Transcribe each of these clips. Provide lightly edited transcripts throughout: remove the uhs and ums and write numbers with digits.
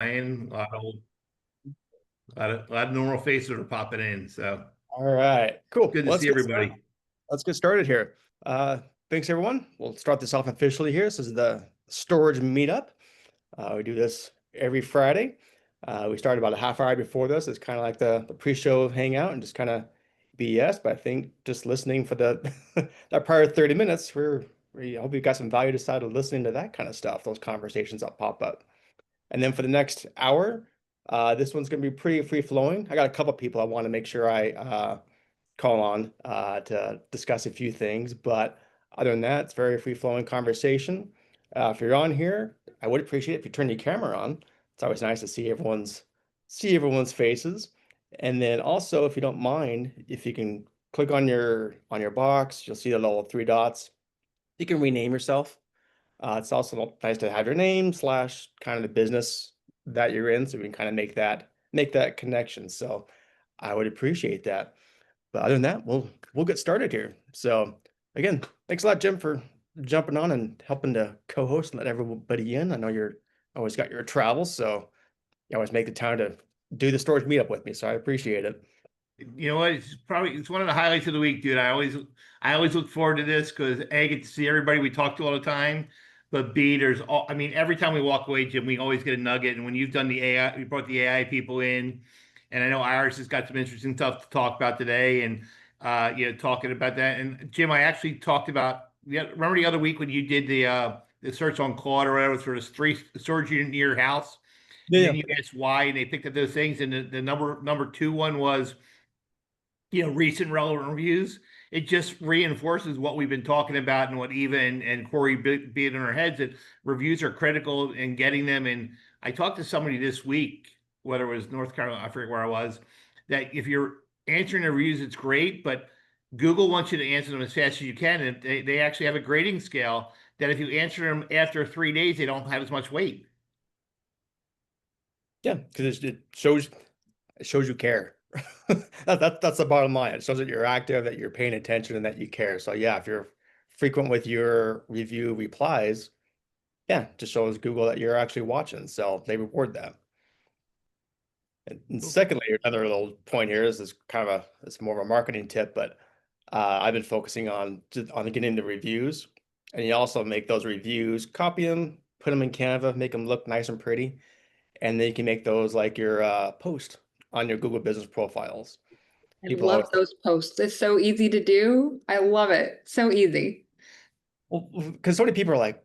A lot of normal faces are popping in. So All right, cool. good to Well, see everybody. let's get started here. Thanks everyone. We'll start this off officially here. This is the Storage Meetup. We do this every Friday. We started about a half hour before this. It's kind of like the pre-show of Hangout and just kind of BS. But I think just listening for the that prior 30 minutes, we hope you got some value decided listening to that kind of stuff, those conversations that pop up. And then for the next hour, this one's going to be pretty free flowing. I got a couple people I want to make sure I call on to discuss a few things. But other than that, it's very free flowing conversation. If you're on here, I would appreciate it if you turn your camera on. It's always nice to see everyone's faces. And then also, if you don't mind, if you can click on your box, you'll see the little three dots. You can rename yourself. It's also nice to have your name slash kind of the business that you're in, so we can kind of make that connection. So I would appreciate that. But other than that, we'll get started here. So again, thanks a lot, Jim, for jumping on and helping to co-host and let everybody in. I know you're always got your travels, so you always make the time to do the storage meetup with me. So I appreciate it. You know what? It's one of the highlights of the week, dude. I always look forward to this because A, I get to see everybody we talk to all the time. But B, I mean, every time we walk away, Jim, we always get a nugget. And when you've done the AI, you brought the AI people in, and I know Iris has got some interesting stuff to talk about today, and talking about that. And Jim, I actually talked about, yeah, remember the other week when you did the search on Claude or whatever for this three storage unit near your house, Yeah, and yeah. then you asked why, and they picked up those things, and the number two one was recent relevant reviews. It just reinforces what we've been talking about and what Eva and Corey beat in our heads that reviews are critical in getting them. And I talked to somebody this week, whether it was North Carolina, I forget where I was, that if you're answering the reviews, it's great, but Google wants you to answer them as fast as you can. And they actually have a grading scale that if you answer them after 3 days, they don't have as much weight. Yeah, because it shows you care. That's the bottom line. It shows that you're active, that you're paying attention, and that you care. So yeah, if you're frequent with your review replies, yeah, it just shows Google that you're actually watching. So they reward that. And secondly, another little point here is this kind of it's more of a marketing tip, but I've been focusing on getting the reviews, and you also make those reviews, copy them, put them in Canva, make them look nice and pretty, and then you can make those like your post on your Google business profiles. I People always, love those posts. It's so easy to do. I love it. So easy. well, because so many people are like,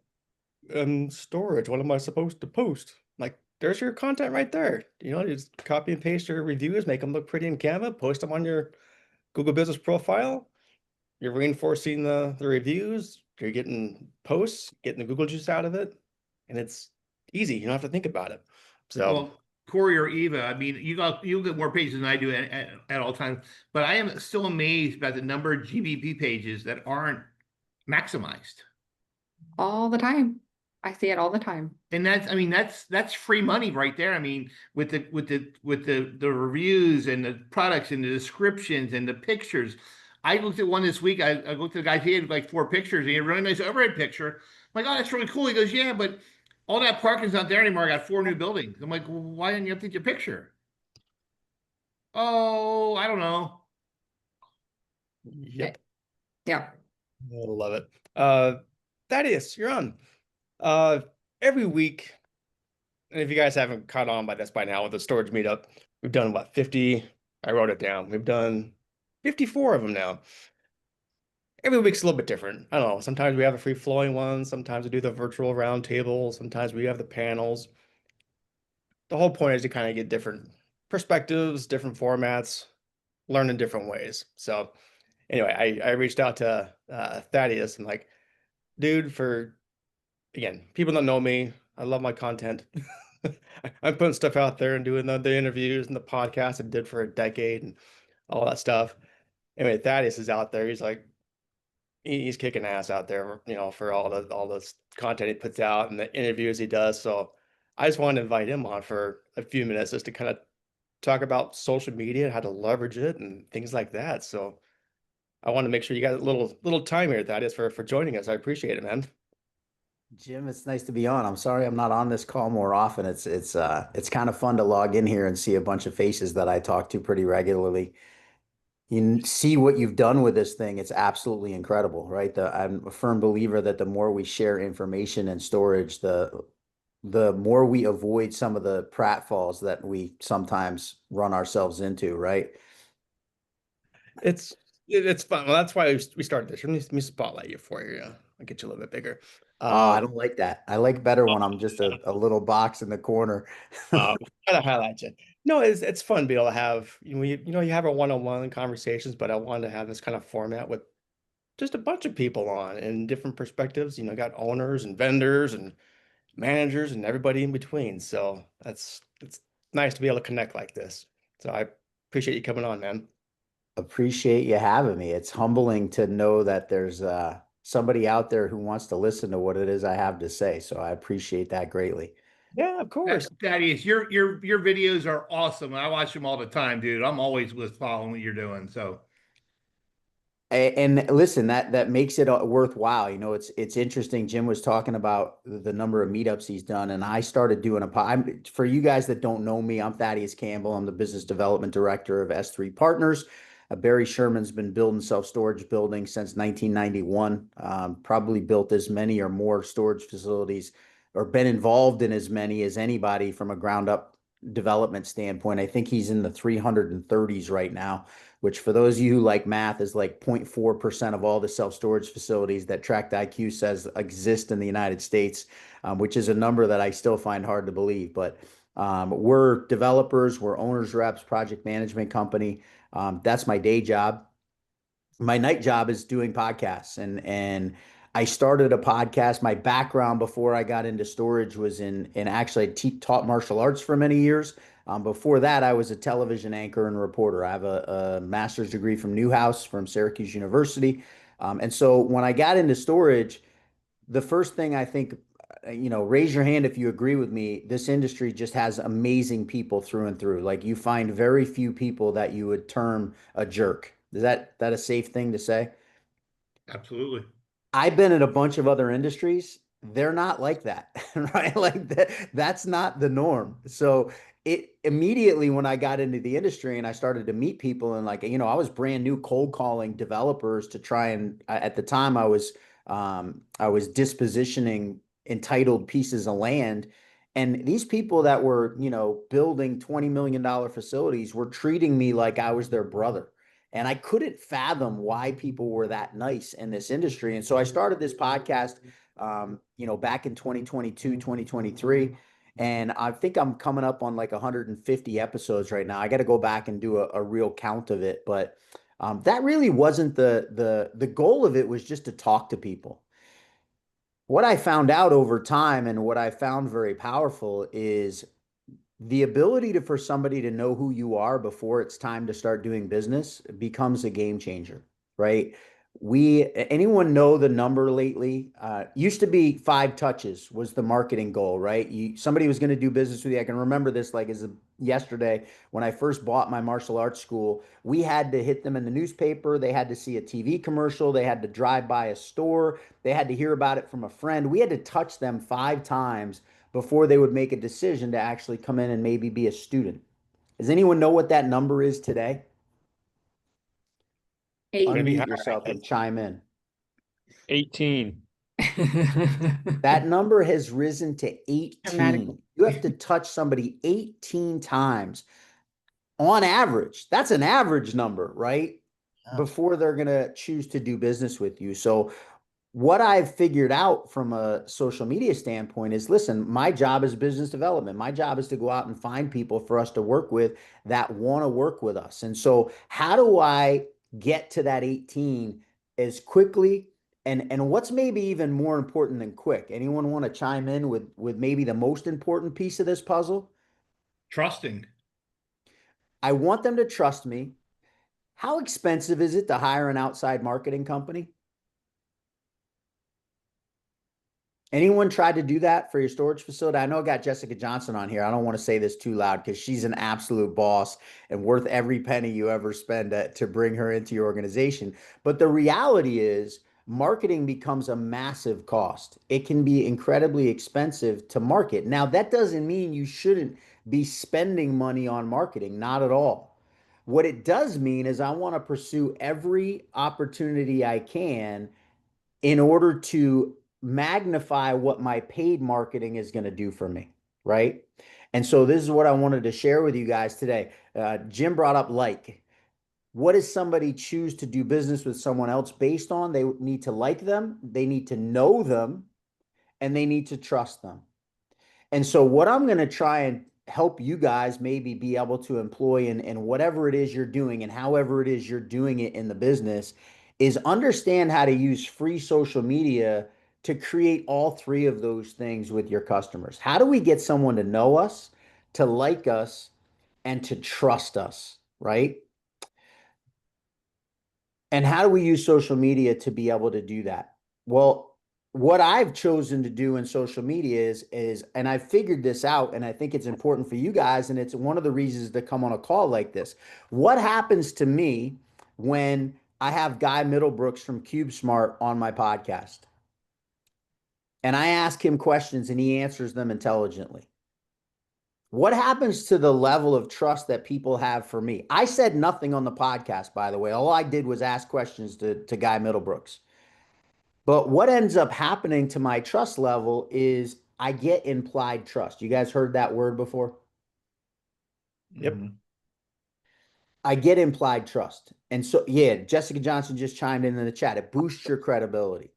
storage, what am I supposed to post? Like, there's your content right there. You just copy and paste your reviews, make them look pretty in Canva, post them on your Google business profile. You're reinforcing the reviews, you're getting posts, getting the Google juice out of it, and it's easy. You don't have to think about it. So, Well, Corey or Eva, I mean, you get more pages than I do at all times, but I am still amazed by the number of GBP pages that aren't maximized. All the time. I see it all the time. And I mean, that's free money right there. I mean, with the reviews and the products and the descriptions and the pictures. I looked at one this week. I looked at the guy. He had like four pictures. And he had a really nice overhead picture. I'm like, oh, that's really cool. He goes, yeah, but all that parking's not there anymore. I got four new buildings. I'm like, well, why didn't you update your picture? Oh, I don't know. yep, Yeah. I love it. Thaddeus, you're on. Uh, every week, and if you guys haven't caught on by this by now with the storage meetup, we've done what, 50? I wrote it down. We've done 54 of them now. Every week's a little bit different. I don't know. Sometimes we have a free flowing one. Sometimes we do the virtual roundtable. Sometimes we have the panels. The whole point is to kind of get different perspectives, different formats, learn in different ways. So anyway, I reached out to Thaddeus and like, dude, for again, people don't know me. I love my content. I'm putting stuff out there and doing the interviews and the podcast I did for a decade and all that stuff. Anyway, Thaddeus is out there. He's like, he's kicking ass out there, for all this content he puts out and the interviews he does. So I just wanted to invite him on for a few minutes just to kind of talk about social media, how to leverage it and things like that. So I want to make sure you got a little time here, Thaddeus, for joining us. I appreciate it, man. Jim, it's nice to be on. I'm sorry I'm not on this call more often. It's kind of fun to log in here and see a bunch of faces that I talk to pretty regularly. See what you've done with this thing. It's absolutely incredible, right? I'm a firm believer that the more we share information and storage, the more we avoid some of the pratfalls that we sometimes run ourselves into, right? It's fun. Well, that's why we started this. Let me spotlight you for you. I'll get you a little bit bigger. Oh, I don't like that. I like better when I'm just a little box in the corner. Try to highlight you. No, it's fun to be able to have you have a one-on-one conversations, but I wanted to have this kind of format with just a bunch of people on and different perspectives. Got owners and vendors and managers and everybody in between. So it's nice to be able to connect like this. So I appreciate you coming on, man. Appreciate you having me. It's humbling to know that there's somebody out there who wants to listen to what it is I have to say. So I appreciate that greatly. Yeah, of course. Thaddeus, your videos are awesome. I watch them all the time, dude. I'm always with following what you're doing. So And listen, that makes it worthwhile. It's interesting. Jim was talking about the number of meetups he's done, and I started doing for you guys that don't know me, I'm Thaddeus Campbell. I'm the business development director of S3 Partners. Barry Sherman's been building self-storage buildings since 1991. Probably built as many or more storage facilities, or been involved in as many as anybody from a ground up development standpoint. I think he's in the 330s right now, which for those of you who like math is like 0.4% of all the self-storage facilities that Tract IQ says exist in the United States, which is a number that I still find hard to believe. But we're developers, we're owners reps, project management company. That's my day job. My night job is doing podcasts, and I started a podcast. My background before I got into storage was in actually taught martial arts for many years. Before that, I was a television anchor and reporter. I have a master's degree from Newhouse from Syracuse University. And so when I got into storage, the first thing I think, raise your hand if you agree with me. This industry just has amazing people through and through. Like you find very few people that you would term a jerk. Is that a safe thing to say? absolutely. I've been in a bunch of other industries. They're not like that, right? Like that's not the norm. So it immediately when I got into the industry and I started to meet people and I was brand new cold calling developers to try and at the time I was dispositioning entitled pieces of land. And these people that were, building $20 million facilities were treating me like I was their brother. And I couldn't fathom why people were that nice in this industry. And so I started this podcast, back in 2022, 2023. And I think I'm coming up on like 150 episodes right now. I got to go back and do a real count of it. But that really wasn't the goal of it was just to talk to people. What I found out over time and what I found very powerful is the ability for somebody to know who you are before it's time to start doing business becomes a game changer, right? Anyone know the number lately? Used to be 5 touches was the marketing goal, right? Somebody was going to do business with you. I can remember this like as yesterday when I first bought my martial arts school. We had to hit them in the newspaper. They had to see a TV commercial. They had to drive by a store. They had to hear about it from a friend. We had to touch them 5 times before they would make a decision to actually come in and maybe be a student. Does anyone know what that number is today? Eight. Maybe Unmute yourself and chime in. 18. That number has risen to 18. Dramatic. You have to touch somebody 18 times on average. That's an average number, right? Before they're going to choose to do business with you. So what I've figured out from a social media standpoint is, listen, my job is business development. My job is to go out and find people for us to work with that want to work with us. And so how do I get to that 18 as quickly and what's maybe even more important than quick? Anyone want to chime in with maybe the most important piece of this puzzle? Trusting. I want them to trust me. How expensive is it to hire an outside marketing company? Anyone tried to do that for your storage facility? I know I got Jessica Johnson on here. I don't want to say this too loud because she's an absolute boss and worth every penny you ever spend to bring her into your organization. But the reality is, marketing becomes a massive cost. It can be incredibly expensive to market. Now, that doesn't mean you shouldn't be spending money on marketing, not at all. What it does mean is I want to pursue every opportunity I can in order to magnify what my paid marketing is going to do for me, right? And so this is what I wanted to share with you guys today. Jim brought up like. What does somebody choose to do business with someone else based on? They need to like them, they need to know them, and they need to trust them. And so, what I'm going to try and help you guys maybe be able to employ in whatever it is you're doing and however it is you're doing it in the business is understand how to use free social media to create all three of those things with your customers. How do we get someone to know us, to like us, and to trust us, right? And how do we use social media to be able to do that? Well, what I've chosen to do in social media is and I figured this out and I think it's important for you guys and it's one of the reasons to come on a call like this. What happens to me when I have Guy Middlebrooks from CubeSmart on my podcast? And I ask him questions and he answers them intelligently. What happens to the level of trust that people have for me? I said nothing on the podcast, by the way. All I did was ask questions to Guy Middlebrooks. But what ends up happening to my trust level is I get implied trust. You guys heard that word before? Yep. I get implied trust. And so, yeah, Jessica Johnson just chimed in the chat. It boosts your credibility,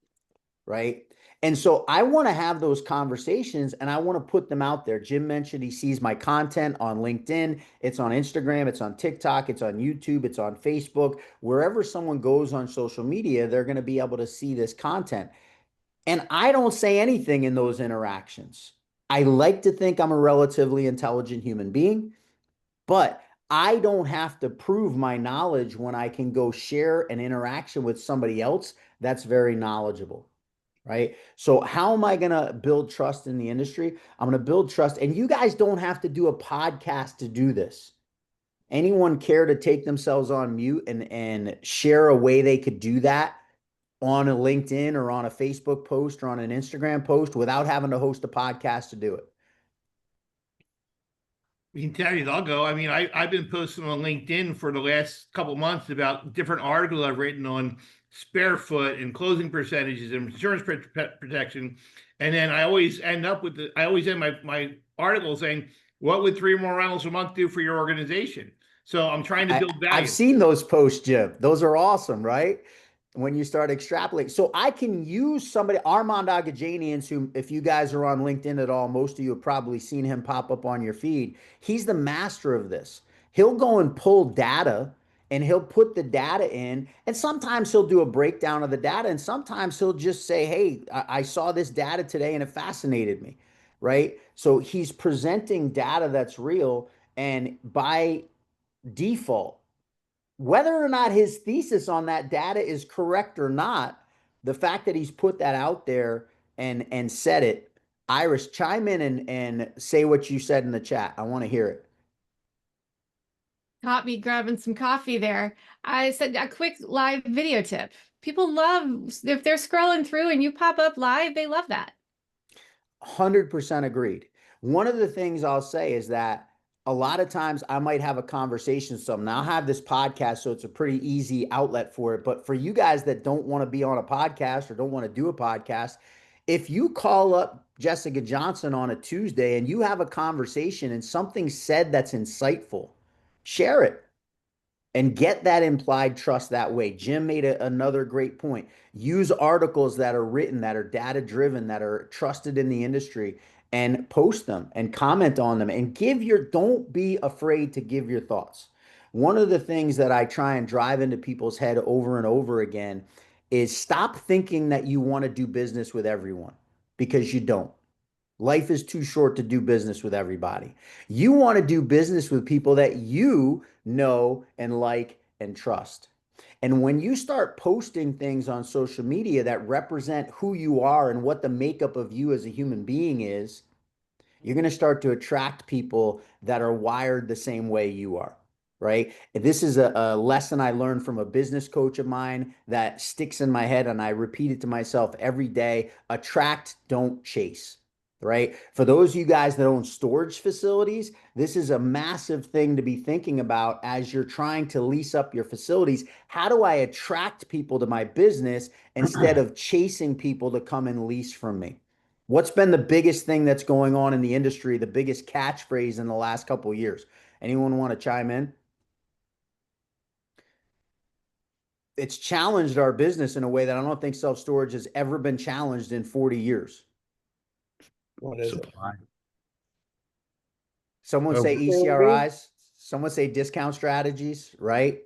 right? And so I want to have those conversations and I want to put them out there. Jim mentioned he sees my content on LinkedIn. It's on Instagram. It's on TikTok. It's on YouTube. It's on Facebook. Wherever someone goes on social media, they're going to be able to see this content. And I don't say anything in those interactions. I like to think I'm a relatively intelligent human being, but I don't have to prove my knowledge when I can go share an interaction with somebody else that's very knowledgeable. Right. So how am I going to build trust in the industry? I'm going to build trust. And you guys don't have to do a podcast to do this. Anyone care to take themselves on mute and share a way they could do that on a LinkedIn or on a Facebook post or on an Instagram post without having to host a podcast to do it? We can tell you, I'll go. I mean, I've been posting on LinkedIn for the last couple of months about different articles I've written on spare foot and closing percentages and insurance protection. And then I always end my article saying, what would 3 more rentals a month do for your organization? So I'm trying to build value. I've seen those posts, Jim. Those are awesome, right? When you start extrapolating. So I can use somebody, Armand Agajanians, who, if you guys are on LinkedIn at all, most of you have probably seen him pop up on your feed. He's the master of this. He'll go and pull data and he'll put the data in. And sometimes he'll do a breakdown of the data. And sometimes he'll just say, hey, I saw this data today and it fascinated me, right? So he's presenting data that's real. And by default, whether or not his thesis on that data is correct or not, the fact that he's put that out there and said it, Iris, chime in and say what you said in the chat. I want to hear it. Caught me grabbing some coffee there. I said a quick live video tip. People love if they're scrolling through and you pop up live, they love that. 100% agreed. One of the things I'll say is that a lot of times I might have a conversation with someone. Now I have this podcast, so it's a pretty easy outlet for it. But for you guys that don't want to be on a podcast or don't want to do a podcast, if you call up Jessica Johnson on a Tuesday and you have a conversation and something said that's insightful, share it and get that implied trust that way. Jim made another great point. Use articles that are written, that are data driven, that are trusted in the industry, and post them and comment on them and don't be afraid to give your thoughts. One of the things that I try and drive into people's head over and over again is stop thinking that you want to do business with everyone, because you don't. Life is too short to do business with everybody. You want to do business with people that you know and like and trust. And when you start posting things on social media that represent who you are and what the makeup of you as a human being is, you're going to start to attract people that are wired the same way you are. right? This is a lesson I learned from a business coach of mine that sticks in my head, and I repeat it to myself every day. Attract, don't chase, right? For those of you guys that own storage facilities, this is a massive thing to be thinking about as you're trying to lease up your facilities. How do I attract people to my business instead of chasing people to come and lease from me? What's been the biggest thing that's going on in the industry, the biggest catchphrase in the last couple of years? Anyone want to chime in? It's challenged our business in a way that I don't think self-storage has ever been challenged in 40 years. What is it? Supply. Someone say ECRIs, someone say discount strategies, right?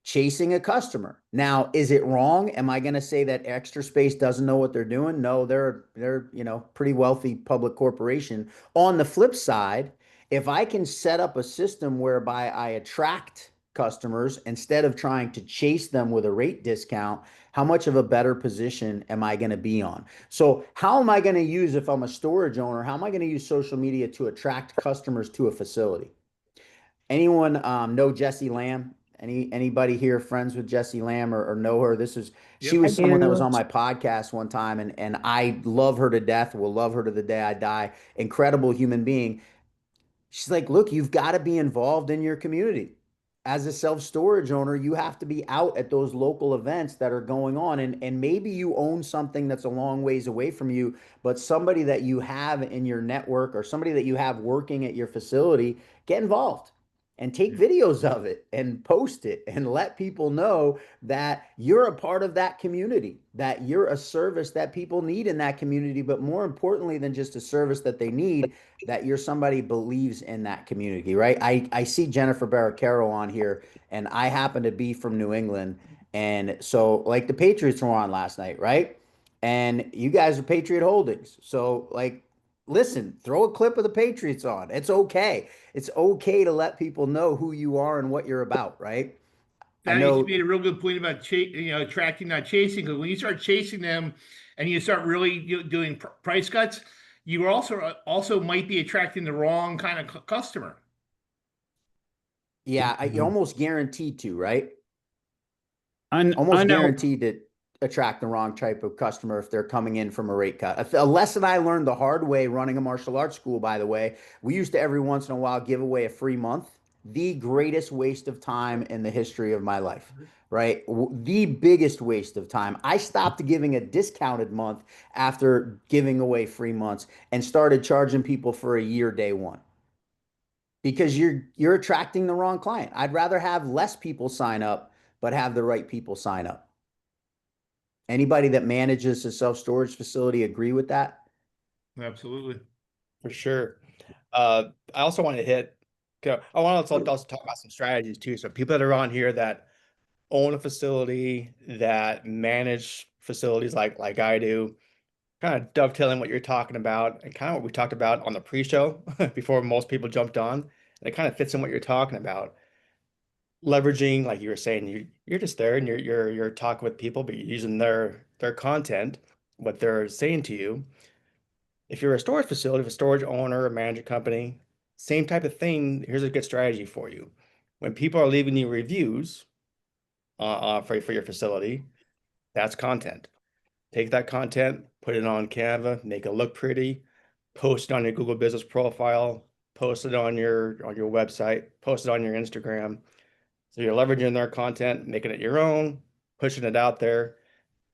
Chasing a customer. Now, is it wrong? Am I going to say that Extra Space doesn't know what they're doing? No, they're pretty wealthy public corporation. On the flip side, if I can set up a system whereby I attract customers instead of trying to chase them with a rate discount, how much of a better position am I going to be on? So how am I going to use, if I'm a storage owner, how am I going to use social media to attract customers to a facility? Anyone know Jessie Lamb? Anybody here friends with Jessie Lamb or know her? She Yep. was someone that do. was on my podcast one time, and I love her to death, will love her to the day I die. Incredible human being. She's like, look, you've got to be involved in your community. As a self-storage owner, you have to be out at those local events that are going on. And maybe you own something that's a long ways away from you, but somebody that you have in your network or somebody that you have working at your facility, get involved and take videos of it and post it and let people know that you're a part of that community, that you're a service that people need in that community, but more importantly than just a service that they need, that you're somebody believes in that community, right? I see Jennifer Barricaro on here, and I happen to be from New England. And so, like, the Patriots were on last night, right? And you guys are Patriot Holdings. So, like, listen, throw a clip of the Patriots on. It's okay. It's okay to let people know who you are and what you're about, right? I That you know. made a real good point about attracting, not chasing. Because when you start chasing them, and you start really doing price cuts, you are also might be attracting the wrong kind of customer. Yeah, you're almost guaranteed to, right? I Almost know. guaranteed to attract the wrong type of customer if they're coming in from a rate cut. A lesson I learned the hard way running a martial arts school, by the way, we used to every once in a while give away a free month. The greatest waste of time in the history of my life, right? The biggest waste of time. I stopped giving a discounted month after giving away free months and started charging people for a year day one, because you're attracting the wrong client. I'd rather have less people sign up, but have the right people sign up. Anybody that manages a self-storage facility agree with that? Absolutely. For sure. I also want to I want to also talk about some strategies too. So people that are on here that own a facility, that manage facilities like I do, kind of dovetailing what you're talking about and kind of what we talked about on the pre-show before most people jumped on. And it kind of fits in what you're talking about. Leveraging, like you were saying, you're just there and you're talking with people, but you're using their content, what they're saying to you. If you're a storage facility, if a storage owner, a management company, same type of thing, here's a good strategy for you. When people are leaving you reviews for your facility, that's content. Take that content, put it on Canva, make it look pretty, post it on your Google business profile, post it on your website, post it on your Instagram. So you're leveraging their content, making it your own, pushing it out there.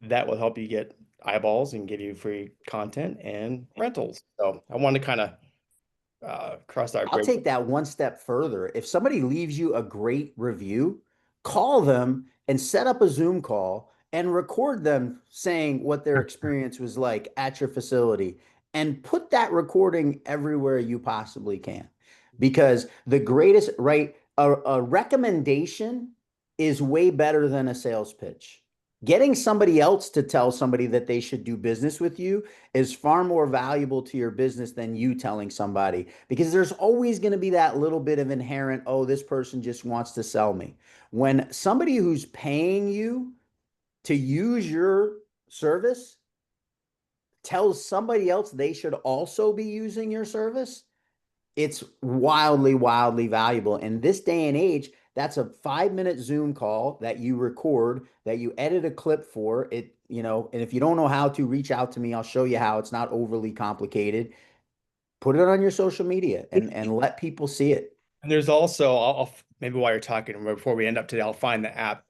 That will help you get eyeballs and give you free content and rentals. So I want to kind of cross that I'll bridge. take that one step further. If somebody leaves you a great review, call them and set up a Zoom call and record them saying what their experience was like at your facility, and put that recording everywhere you possibly can. Because the greatest, right, a recommendation is way better than a sales pitch. Getting somebody else to tell somebody that they should do business with you is far more valuable to your business than you telling somebody, because there's always going to be that little bit of inherent, oh, this person just wants to sell me. When somebody who's paying you to use your service tells somebody else they should also be using your service, It's wildly, wildly valuable. In this day and age, that's a 5-minute Zoom call that you record, that you edit a clip for it, and if you don't know how to, reach out to me. I'll show you how. It's not overly complicated. Put it on your social media and let people see it. And there's also, maybe while you're talking, or before we end up today, I'll find the app.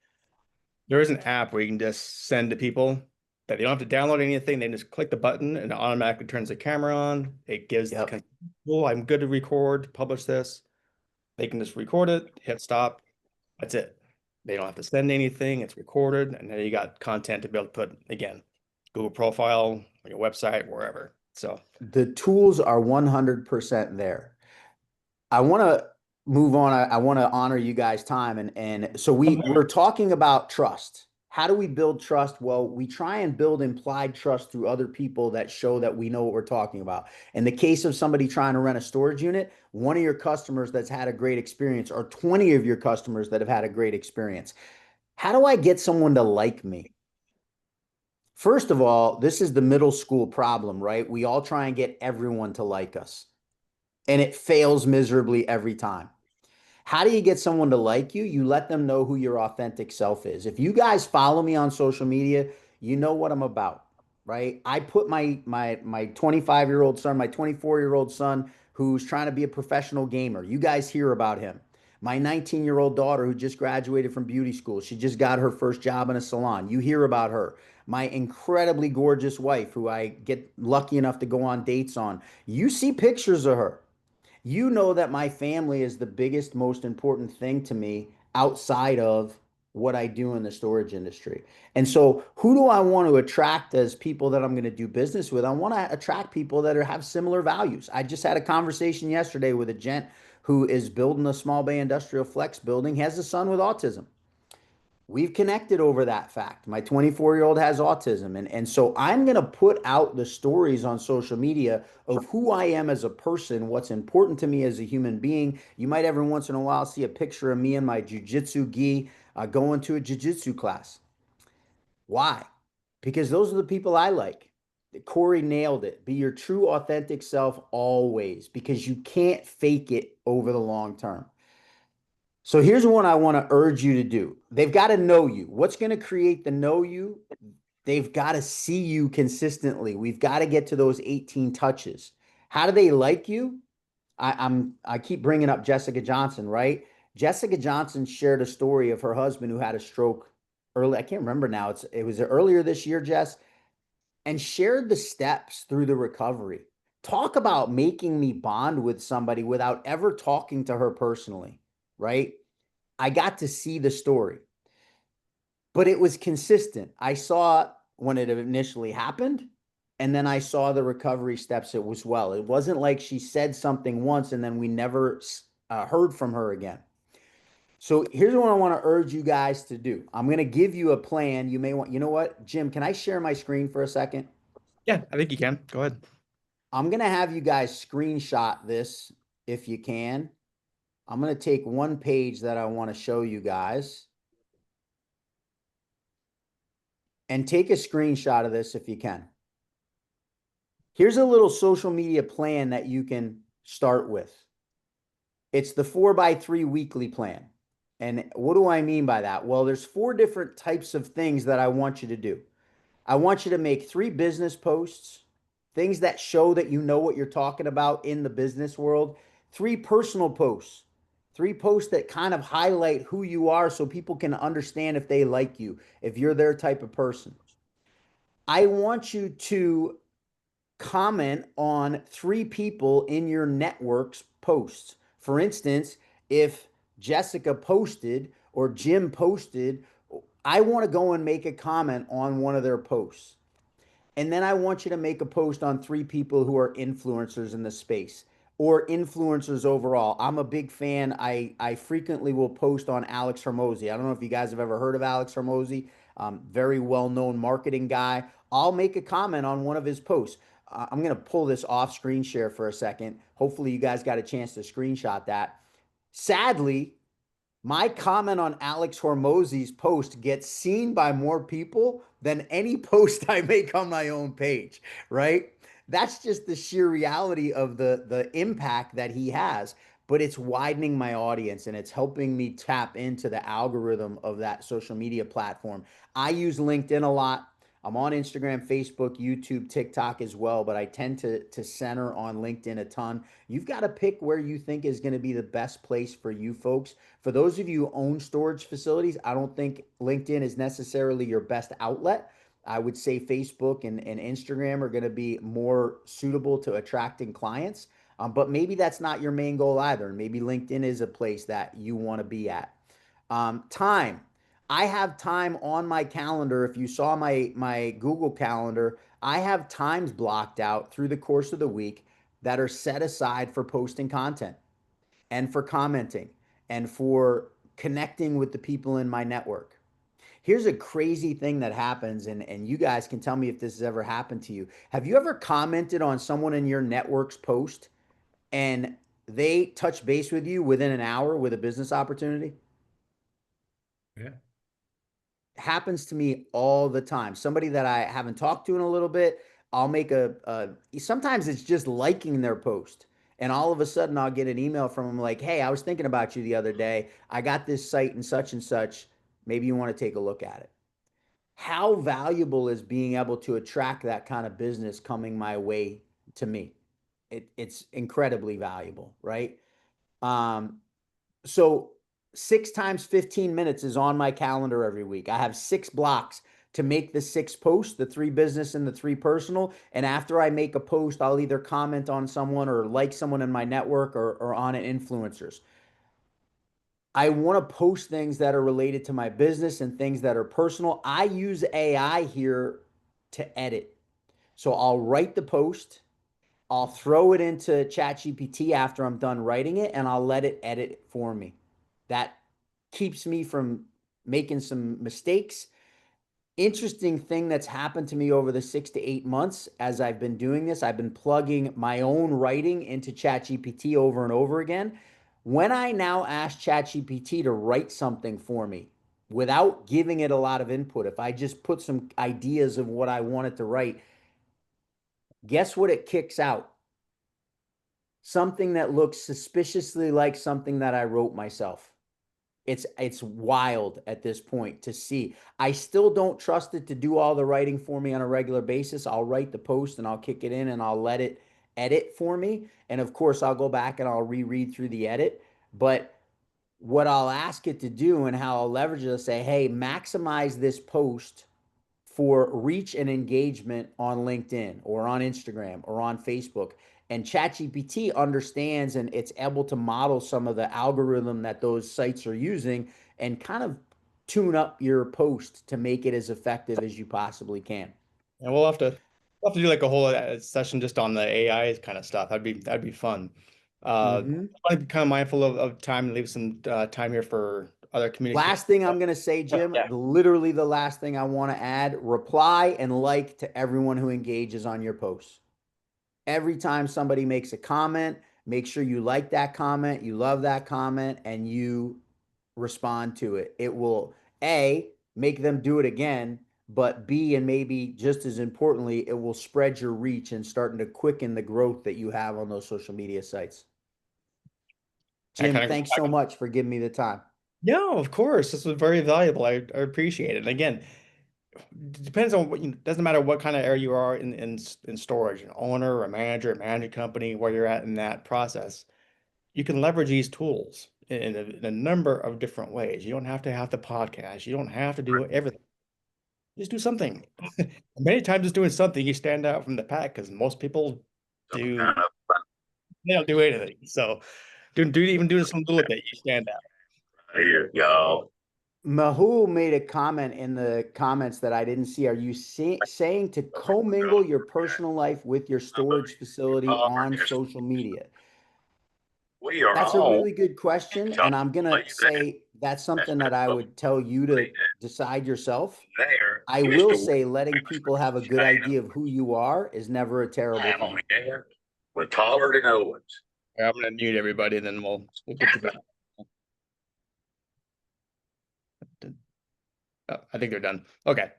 There is an app where you can just send to people that they don't have to download anything. They just click the button and it automatically turns the camera on. It gives Yep. oh, I'm good to record, publish this. They can just record it, hit stop. That's it. They don't have to send anything. It's recorded, and then you got content to be able to put, again, Google profile, on your website, wherever. So The tools are 100% there. I want to move on. I want to honor you guys' time. And so we're talking about trust. How do we build trust? Well, we try and build implied trust through other people that show that we know what we're talking about. In the case of somebody trying to rent a storage unit, one of your customers that's had a great experience, or 20 of your customers that have had a great experience. How do I get someone to like me? First of all, this is the middle school problem, right? We all try and get everyone to like us, and it fails miserably every time. How do you get someone to like you? You let them know who your authentic self is. If you guys follow me on social media, you know what I'm about, right? I put my 25-year-old son, my 24-year-old son who's trying to be a professional gamer. You guys hear about him. My 19-year-old daughter who just graduated from beauty school. She just got her first job in a salon. You hear about her. My incredibly gorgeous wife who I get lucky enough to go on dates on. You see pictures of her. You know that my family is the biggest, most important thing to me outside of what I do in the storage industry. And so, who do I want to attract as people that I'm going to do business with? I want to attract people that have similar values. I just had a conversation yesterday with a gent who is building a small bay industrial flex building, has a son with autism. We've connected over that fact. My 24-year-old has autism. And so I'm going to put out the stories on social media of who I am as a person, what's important to me as a human being. You might every once in a while see a picture of me in my jujitsu gi going to a jujitsu class. Why? Because those are the people I like. Corey nailed it. Be your true, authentic self always, because you can't fake it over the long term. So here's one I want to urge you to do. They've got to know you. What's going to create the know you? They've got to see you consistently. We've got to get to those 18 touches. How do they like you? I keep bringing up Jessica Johnson, right? Jessica Johnson shared a story of her husband who had a stroke early. I can't remember now. It was earlier this year, Jess, and shared the steps through the recovery. Talk about making me bond with somebody without ever talking to her personally, right? I got to see the story, but it was consistent. I saw it when it initially happened, and then I saw the recovery steps as well. It wasn't like she said something once and then we never heard from her again. So here's what I want to urge you guys to do. I'm going to give you a plan. You may want, you know what, Jim, can I share my screen for a second? yeah, I think you can. Go ahead. I'm going to have you guys screenshot this if you can. I'm going to take one page that I want to show you guys and take a screenshot of this if you can. Here's a little social media plan that you can start with. It's the 4x3 weekly plan. And what do I mean by that? Well, there's 4 different types of things that I want you to do. I want you to make 3 business posts, things that show that you know what you're talking about in the business world, 3 personal posts, 3 posts that kind of highlight who you are so people can understand if they like you, if you're their type of person. I want you to comment on 3 people in your network's posts. For instance, if Jessica posted or Jim posted, I want to go and make a comment on one of their posts. And then I want you to make a post on 3 people who are influencers in the space or influencers overall. I'm a big fan. I frequently will post on Alex Hormozy. I don't know if you guys have ever heard of Alex Hormozy. Very well-known marketing guy. I'll make a comment on one of his posts. I'm going to pull this off screen share for a second. Hopefully you guys got a chance to screenshot that. Sadly, my comment on Alex Hormozy's post gets seen by more people than any post I make on my own page, right? That's just the sheer reality of the impact that he has. But it's widening my audience and it's helping me tap into the algorithm of that social media platform. I use LinkedIn a lot. I'm on Instagram, Facebook, YouTube, TikTok as well, but I tend to center on LinkedIn a ton. You've got to pick where you think is going to be the best place for you folks. For those of you who own storage facilities, I don't think LinkedIn is necessarily your best outlet. I would say Facebook and Instagram are going to be more suitable to attracting clients. But maybe that's not your main goal either. Maybe LinkedIn is a place that you want to be at. Time. I have time on my calendar. If you saw my Google Calendar, I have times blocked out through the course of the week that are set aside for posting content and for commenting and for connecting with the people in my network. Here's a crazy thing that happens, and you guys can tell me if this has ever happened to you. Have you ever commented on someone in your network's post and they touch base with you within an hour with a business opportunity? Yeah. Happens to me all the time. Somebody that I haven't talked to in a little bit, I'll make sometimes it's just liking their post. And all of a sudden I'll get an email from them like, hey, I was thinking about you the other day. I got this site and such. Maybe you want to take a look at it. How valuable is being able to attract that kind of business coming my way to me? It's incredibly valuable, right? Um, so 6 times 15 minutes is on my calendar every week. I have 6 blocks to make the 6 posts, the 3 business and the 3 personal. And after I make a post, I'll either comment on someone or like someone in my network or on an influencers. I want to post things that are related to my business and things that are personal. I use AI here to edit. So I'll write the post, I'll throw it into ChatGPT after I'm done writing it, and I'll let it edit it for me. That keeps me from making some mistakes. Interesting thing that's happened to me over the 6 to 8 months as I've been doing this, I've been plugging my own writing into ChatGPT over and over again. When I now ask ChatGPT to write something for me without giving it a lot of input, if I just put some ideas of what I want it to write, guess what it kicks out? Something that looks suspiciously like something that I wrote myself. It's wild at this point to see. I still don't trust it to do all the writing for me on a regular basis. I'll write the post and I'll kick it in and I'll let it edit for me. And of course, I'll go back and I'll reread through the edit. But what I'll ask it to do and how I'll leverage it, I'll say, hey, maximize this post for reach and engagement on LinkedIn or on Instagram or on Facebook. And ChatGPT understands and it's able to model some of the algorithm that those sites are using and kind of tune up your post to make it as effective as you possibly can. And we'll have to do like a whole session just on the AI kind of stuff. That'd be fun. I want to be kind of mindful of time and leave some time here for other communication. Last thing I'm going to say, Jim, literally the last thing I want to add, reply and like to everyone who engages on your posts. Every time somebody makes a comment, make sure you like that comment, you love that comment, and you respond to it. It will, A, make them do it again, but B, and maybe just as importantly, it will spread your reach and starting to quicken the growth that you have on those social media sites. Jim, thanks so much for giving me the time. No, of course. This was very valuable. I appreciate it. And again, depends on what doesn't matter what kind of area you are in storage, an owner, a manager, a managing company, where you're at in that process. You can leverage these tools in a number of different ways. You don't have to have the podcast. You don't have to do everything. Just do something. Many times just doing something, you stand out from the pack because most people they don't do anything. So even doing some little bit, you stand out. There you go. Mahul made a comment in the comments that I didn't see. Are you saying to commingle your personal life with your storage facility on social media? That's a really good question. And I'm going to say that's something that I would tell you to decide yourself. I will say letting people have a good idea of who you are is never a terrible thing. We're taller than Owens. I'm going to mute everybody, and then we'll get to that. Oh, I think they're done. Okay.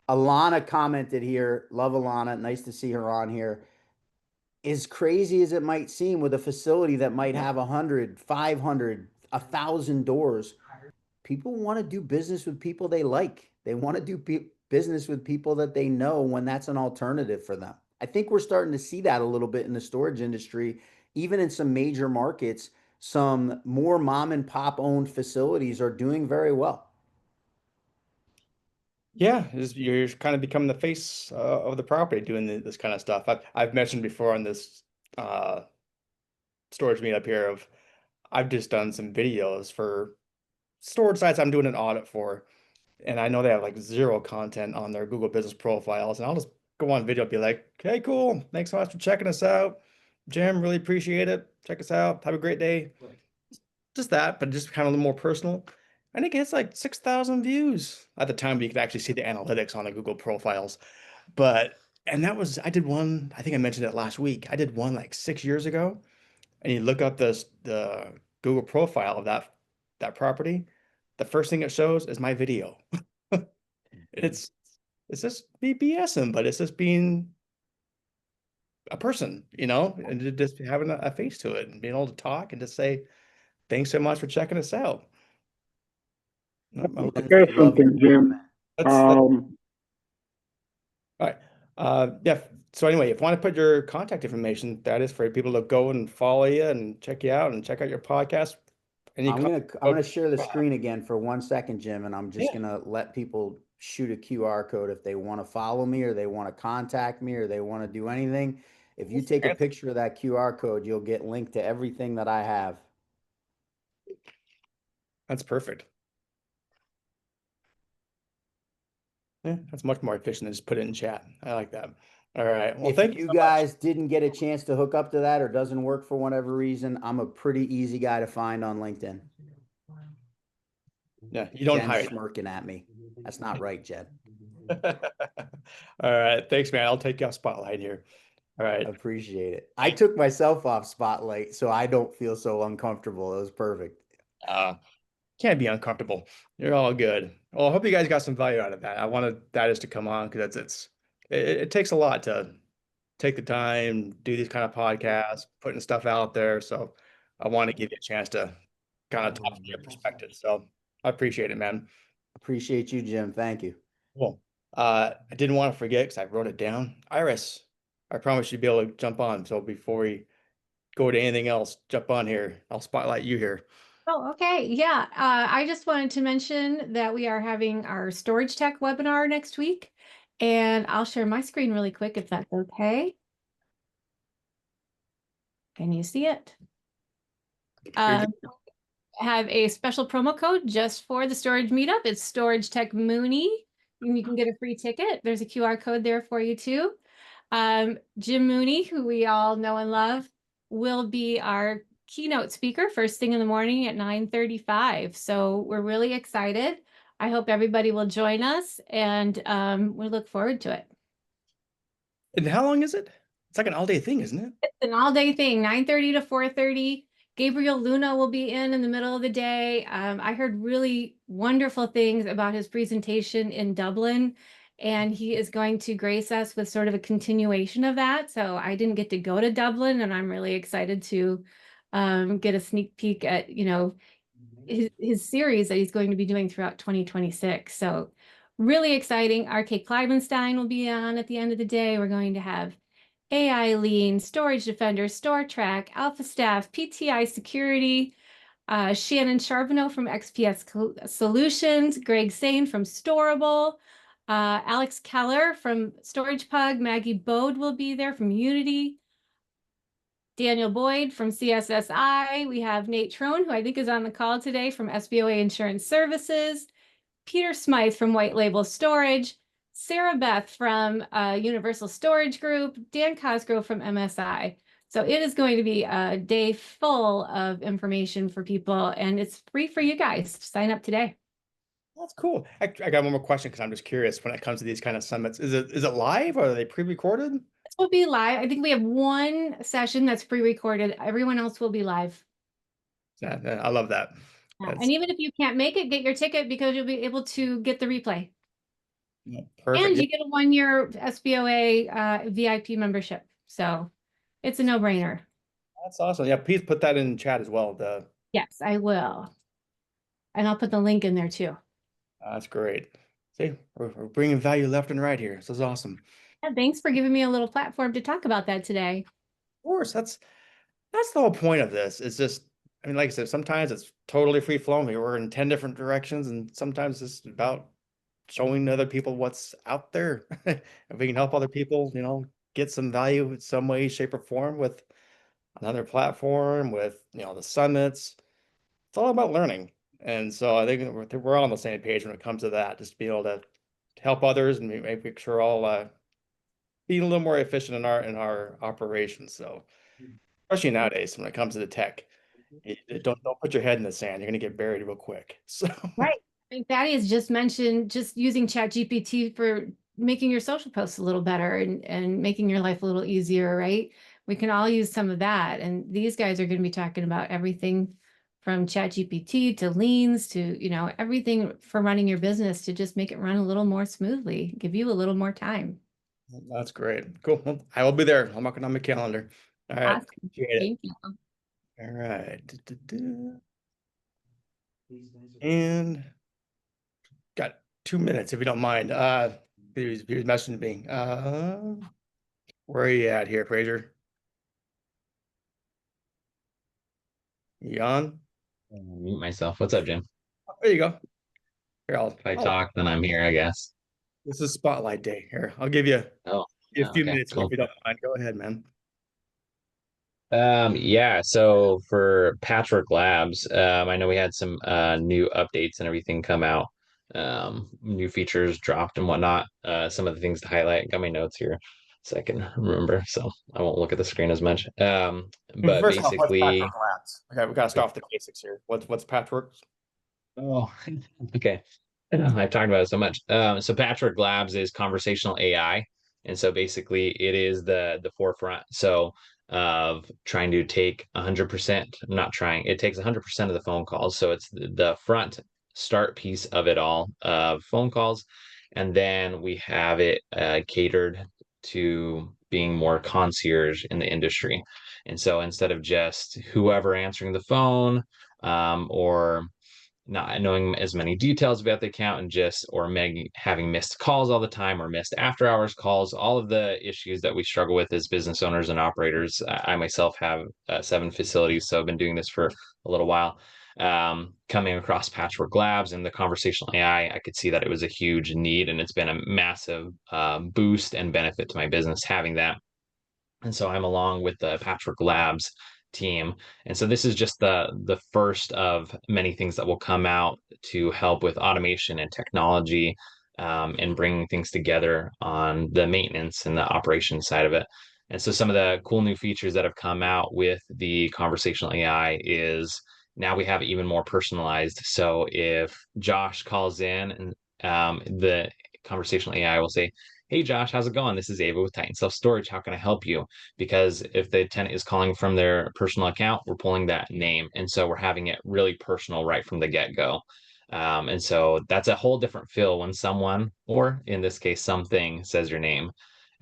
Alana commented here. Love Alana. Nice to see her on here. As crazy as it might seem, with a facility that might have 100, 500, 1,000 doors, people want to do business with people they like. They want to do business with people that they know when that's an alternative for them. I think we're starting to see that a little bit in the storage industry, even in some major markets. Some more mom and pop owned facilities are doing very well. Yeah, you're kind of becoming the face of the property doing this kind of stuff. I've mentioned before on this uh, storage meetup here of I've just done some videos for storage sites I'm doing an audit for, and I know they have like zero content on their Google business profiles, and I'll just go on video and be like, okay, cool. Thanks so much for checking us out. Jim, really appreciate it. Check us out. Have a great day. Just that, but just kind of a little more personal. I think it's like 6,000 views at the time. You could actually see the analytics on the Google profiles. But, and that was, I did one, I think I mentioned it last week. I did one like 6 years ago. And you look up the Google profile of that property. The first thing it shows is my video. It's just me BSing, but it's just being a person, and just having a face to it and being able to talk and just say, thanks so much for checking us out. Here's something, Jim. All right. Yeah. So anyway, if you want to put your contact information, that is for people to go and follow you and check you out and check out your podcast. I'm gonna share the screen again for 1 second, Jim, and I'm just Yeah. gonna let people shoot a QR code if they want to follow me or they want to contact me or they want to do anything. If you take a picture of that QR code, you'll get linked to everything that I have. That's perfect. Yeah, that's much more efficient than just put it in chat. I like that. All right. Well, If thank you so guys didn't get a chance to hook up to that or doesn't work for whatever reason, I'm a pretty easy guy to find on LinkedIn. Yeah, you don't Jen's hide. smirking at me. That's not right, Jen. All right. Thanks, man. I'll take you off spotlight here. All right. Appreciate it. I took myself off spotlight so I don't feel so uncomfortable. It was perfect. Can't be uncomfortable. You're all good. Well, I hope you guys got some value out of that. I wanted that is to come on because it takes a lot to take the time, do these kind of podcasts, putting stuff out there. So I want to give you a chance to kind of talk from your perspective. So I appreciate it, man. Appreciate you, Jim. Thank you. Cool. I didn't want to forget because I wrote it down. Iris, I promise you'd be able to jump on. So before we go to anything else, jump on here. I'll spotlight you here. Oh, okay. Yeah. I just wanted to mention that we are having our storage tech webinar next week, and I'll share my screen really quick if that's okay. Can you see it? Have a special promo code just for the storage meetup. It's Storage Tech Mooney, and you can get a free ticket. There's a QR code there for you too. Jim Mooney, who we all know and love, will be our keynote speaker first thing in the morning at 9:35. So we're really excited. I hope everybody will join us, and we look forward to it. And how long is it? It's like an all-day thing, isn't it? It's an all-day thing, 9:30 to 4:30. Gabriel Luna will be in the middle of the day. I heard really wonderful things about his presentation in Dublin, and he is going to grace us with sort of a continuation of that. So I didn't get to go to Dublin, and I'm really excited to get a sneak peek at, his series that he's going to be doing throughout 2026. So really exciting. RK Kleibenstein will be on at the end of the day. We're going to have AI Lean, Storage Defender, StoreTrack, Alpha Staff, PTI Security, Shannon Charbonneau from XPS Solutions, Greg Sane from Storable, Alex Keller from Storage Pug, Maggie Bode will be there from Unity, Daniel Boyd from CSSI. We have Nate Trone, who I think is on the call today from SBOA Insurance Services, Peter Smythe from White Label Storage, Sarah Beth from Universal Storage Group, Dan Cosgrove from MSI. So it is going to be a day full of information for people, and it's free for you guys. Sign up today. That's cool. I got one more question because I'm just curious when it comes to these kind of summits. Is it live or are they pre-recorded? This will be live. I think we have one session that's pre-recorded. Everyone else will be live. Yeah, I love that. And even if you can't make it, get your ticket because you'll be able to get the replay. Yeah, And perfect. you get a 1-year SBOA VIP membership. So it's a no-brainer. That's awesome. Yeah, please put that in chat as well. Yes, I will. And I'll put the link in there too. That's great. See, we're bringing value left and right here. This is awesome. And thanks for giving me a little platform to talk about that today. Of course, that's the whole point of this. It's just, I mean, like I said, sometimes it's totally free flowing. We're in 10 different directions, and sometimes it's about showing other people what's out there. If we can help other people, get some value in some way, shape, or form with another platform, with the summits. It's all about learning. And so I think we're all on the same page when it comes to that, just be able to help others and make sure all being a little more efficient in our operations. So especially nowadays when it comes to the tech, don't put your head in the sand. You're gonna get buried real quick. So Right. I think Thaddeus has just mentioned just using ChatGPT for making your social posts a little better and making your life a little easier, right? We can all use some of that. And these guys are going to be talking about everything from ChatGPT to leans to, everything for running your business to just make it run a little more smoothly, give you a little more time. that's great. Cool. Well, I will be there. I'm marking on my calendar. All right. Awesome. Appreciate it. Thank you. All right. And got 2 minutes if you don't mind. He was messaging me. Where are you at here, Fraser? You on? Mute myself. What's up, Jim? There you go. Here, If I talk, then I'm here, I guess. This is spotlight day. Here, I'll give you Oh, a few okay, minutes cool. if you don't mind. Go ahead, man. Yeah, so for Patchwork Labs, I know we had some new updates and everything come out. New features dropped and whatnot. Some of the things to highlight. Got my notes here so I can remember, so I won't look at the screen as much. But First off, what's basically, Patchwork Labs? Okay, we gotta start off the basics here. What's Patchwork? oh, okay. I've talked about it so much. So Patchwork Labs is conversational AI, and so basically it is the forefront. So of trying to take 100%, not trying, it takes 100% of the phone calls. So it's the front start piece of it all of phone calls, and then we have it catered to being more concierge in the industry. And so instead of just whoever answering the phone, or not knowing as many details about the account and having missed calls all the time or missed after hours calls, all of the issues that we struggle with as business owners and operators. I myself have 7 facilities, so I've been doing this for a little while. Coming across Patchwork Labs and the conversational AI, I could see that it was a huge need, and it's been a massive boost and benefit to my business having that. And so I'm along with the Patchwork Labs team. And so this is just the first of many things that will come out to help with automation and technology, and bringing things together on the maintenance and the operation side of it. And so some of the cool new features that have come out with the conversational AI is now we have it even more personalized. So if Josh calls in and the conversational AI will say, "Hey Josh, how's it going? This is Ava with Titan Self Storage. How can I help you?" Because if the tenant is calling from their personal account, we're pulling that name. And so we're having it really personal right from the get-go. And so that's a whole different feel when someone, or in this case, something says your name.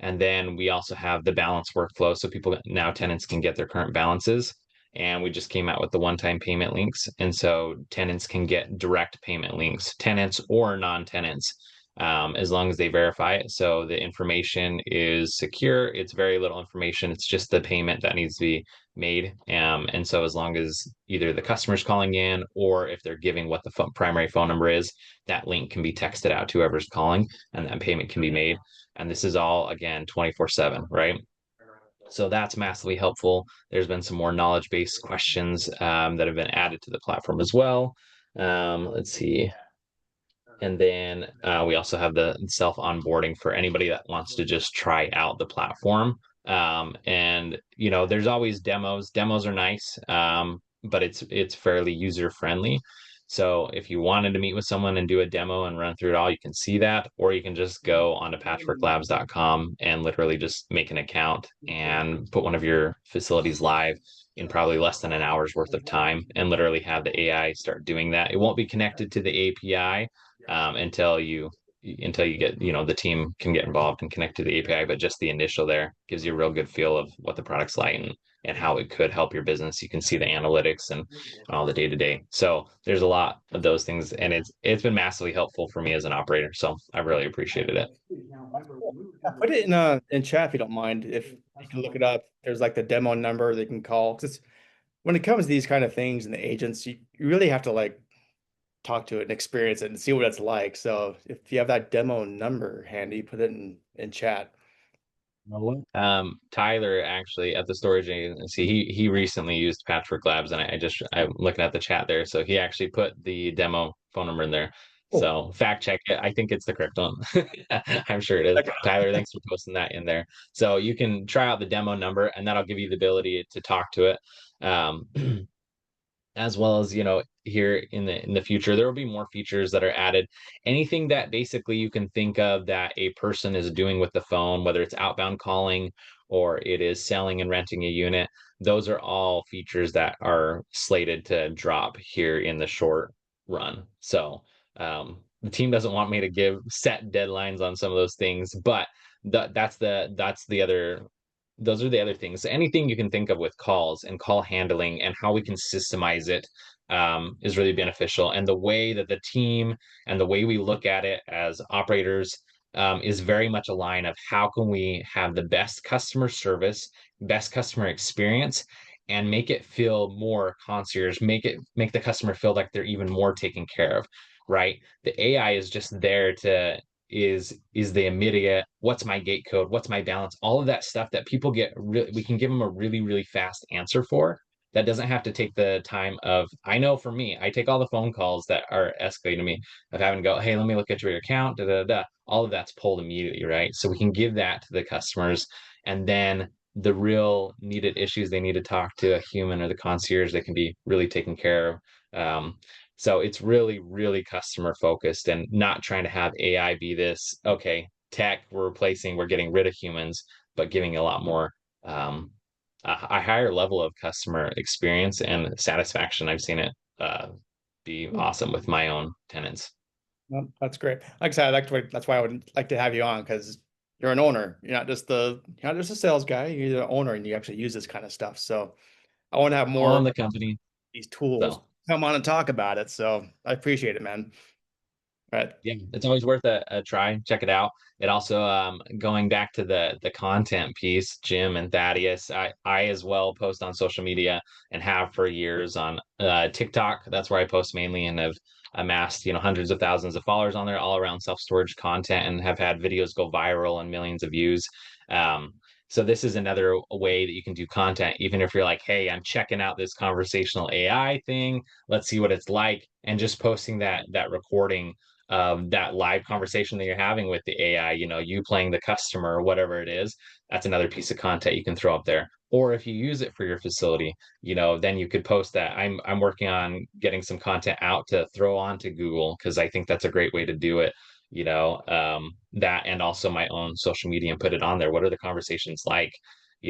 And then we also have the balance workflow. So people now, tenants can get their current balances. And we just came out with the one-time payment links. And so tenants can get direct payment links, tenants or non-tenants, as long as they verify it. So the information is secure. It's very little information. It's just the payment that needs to be made. And so as long as either the customer's calling in or if they're giving what the primary phone number is, that link can be texted out to whoever's calling and that payment can be made. And this is all, again, 24/7, right? So that's massively helpful. There's been some more knowledge-based questions that have been added to the platform as well. Let's see. And then we also have the self onboarding for anybody that wants to just try out the platform. And there's always demos. Demos are nice, but it's fairly user friendly. So if you wanted to meet with someone and do a demo and run through it all, you can see that, or you can just go onto patchworklabs.com and literally just make an account and put one of your facilities live in probably less than an hour's worth of time and literally have the AI start doing that. It won't be connected to the API until you until you get, the team can get involved and connect to the API, but just the initial there gives you a real good feel of what the product's like and how it could help your business. You can see the analytics and all the day to day. So there's a lot of those things, and it's been massively helpful for me as an operator. So I really appreciated it. Put it in chat if you don't mind. If you can look it up, there's like the demo number they can call. Because when it comes to these kind of things and the agents, you really have to like talk to it and experience it and see what it's like. So if you have that demo number handy, put it in chat. Tyler actually at the storage agency, he recently used Patchwork Labs, and I'm looking at the chat there. So he actually put the demo phone number in there. Cool. So fact check it. I think it's the correct one. I'm sure it is. Okay. Tyler, thanks for posting that in there. So you can try out the demo number, and that'll give you the ability to talk to it. As well as, here in the future, there will be more features that are added. Anything that basically you can think of that a person is doing with the phone, whether it's outbound calling or it is selling and renting a unit, those are all features that are slated to drop here in the short run. So the team doesn't want me to give set deadlines on some of those things, but those are the other things. Anything you can think of with calls and call handling and how we can systemize it is really beneficial. And the way that the team and the way we look at it as operators is very much a line of how can we have the best customer service, best customer experience, and make it feel more concierge, make the customer feel like they're even more taken care of, right? The AI is just there to is the immediate, what's my gate code, what's my balance, all of that stuff that people get we can give them a really, really fast answer for. That doesn't have to take the time of, I know for me, I take all the phone calls that are escalating to me of having to go, hey, let me look at your account, all of that's pulled immediately, right? So we can give that to the customers, and then the real needed issues they need to talk to a human or the concierge, they can be really taken care of. So it's really, really customer focused and not trying to have AI be this, okay, tech, we're getting rid of humans, but giving a lot more, a higher level of customer experience and satisfaction. I've seen it be awesome with my own tenants. Well, that's great. Like I said, that's why I would like to have you on, because you're an owner. You're not just a sales guy. You're the owner, and you actually use this kind of stuff. So I want to have more On of the company. these tools So come on and talk about it. So I appreciate it, man. Right. yeah, it's always worth a try. Check it out. It also going back to the content piece, Jim and Thaddeus, I as well post on social media and have for years on TikTok. That's where I post mainly and have amassed, hundreds of thousands of followers on there all around self-storage content and have had videos go viral and millions of views. So this is another way that you can do content, even if you're like, hey, I'm checking out this conversational AI thing. Let's see what it's like. And just posting that recording of that live conversation that you're having with the AI, you playing the customer or whatever it is, that's another piece of content you can throw up there. Or if you use it for your facility, then you could post that. I'm working on getting some content out to throw onto Google, because I think that's a great way to do it. That, and also my own social media, and put it on there. What are the conversations like?